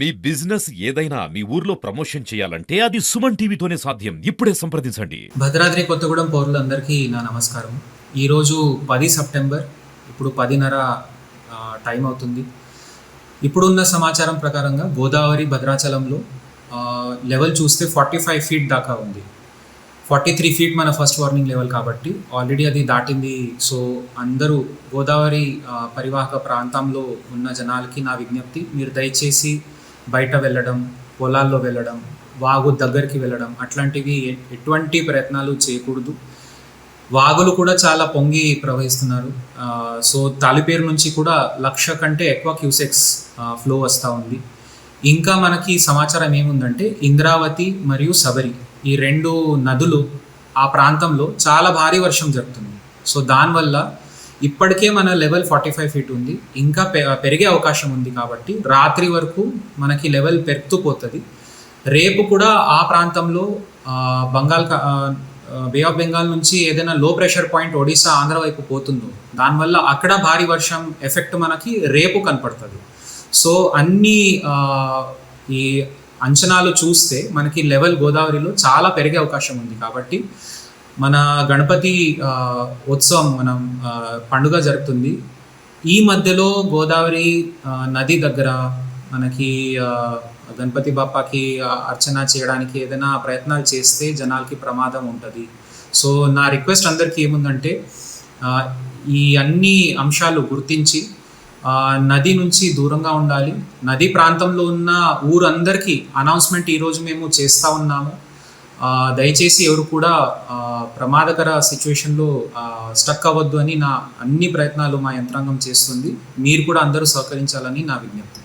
మీ business ఏదైనా మీ ఊర్లో promotion చేయాలంటే అది సుమన్ టీవీతోనే సాధ్యం. ఇప్పుడే సంప్రదించండి. భద్రాద్రి కొత్తగూడెం పౌరులందరికీ నా నమస్కారం. ఈరోజు 10 సెప్టెంబర్. ఇప్పుడు 10:30 టైం అవుతుంది. ఇప్పుడున్న సమాచారం ప్రకారంగా గోదావరి భద్రాచలంలో లెవెల్ చూస్తే 45 ఫీట్ దాకా ఉంది. 43 ఫీట్ మన ఫస్ట్ వార్నింగ్ లెవెల్ కాబట్టి ఆల్రెడీ అది దాటింది. సో అందరూ గోదావరి పరివాహక ప్రాంతంలో ఉన్న జనాలకి నా విజ్ఞప్తి, మీరు దయచేసి బయట వెళ్ళడం, పొలాల్లో వెళ్ళడం, వాగు దగ్గరికి వెళ్ళడం అట్లాంటివి ఎటువంటి ప్రయత్నాలు చేయకూడదు. వాగులు కూడా చాలా పొంగి ప్రవహిస్తున్నారు. సో తాలిపేరు నుంచి కూడా 1,00,000 కంటే ఎక్కువ క్యూసెక్స్ ఫ్లో వస్తూ ఉంది. ఇంకా మనకి సమాచారం ఏముందంటే ఇంద్రావతి మరియు సబరి ఈ రెండు నదులు ఆ ప్రాంతంలో చాలా భారీ వర్షం జరుగుతుంది. సో దానివల్ల ఇప్పటికే మన లెవెల్ 45 ఫీట్ ఉంది, ఇంకా పెరిగే అవకాశం ఉంది. కాబట్టి రాత్రి వరకు మనకి లెవెల్ పెరుగుతూ పోతుంది. రేపు కూడా ఆ ప్రాంతంలో బే ఆఫ్ బెంగాల్ నుంచి ఏదైనా లో ప్రెషర్ పాయింట్ ఒడిశా ఆంధ్ర వైపు పోతుందో దానివల్ల అక్కడ భారీ వర్షం ఎఫెక్ట్ మనకి రేపు కనపడుతుంది. సో అన్ని ఈ అంచనాలు చూస్తే మనకి లెవెల్ గోదావరిలో చాలా పెరిగే అవకాశం ఉంది. కాబట్టి మన గణపతి ఉత్సవం మనం పండుగ జరుగుతుంది. ఈ మధ్యలో గోదావరి నది దగ్గర మనకి గణపతి బాప్పాకి అర్చన చేయడానికి ఏదైనా ప్రయత్నాలు చేస్తే జనాలకి ప్రమాదం ఉంటుంది. సో నా రిక్వెస్ట్ అందరికీ ఏముందంటే ఈ అన్ని అంశాలు గుర్తించి నది నుంచి దూరంగా ఉండాలి. నది ప్రాంతంలో ఉన్న ఊరందరికీ అనౌన్స్మెంట్ ఈరోజు మేము చేస్తూ ఉన్నాము. దయచేసి ఎవరు కూడా ప్రమాదకర సిచ్యువేషన్లో స్టక్ అవ్వద్దు అని నా అన్ని ప్రయత్నాలు మా యంత్రాంగం చేస్తుంది. మీరు కూడా అందరూ సహకరించాలని నా విజ్ఞప్తి.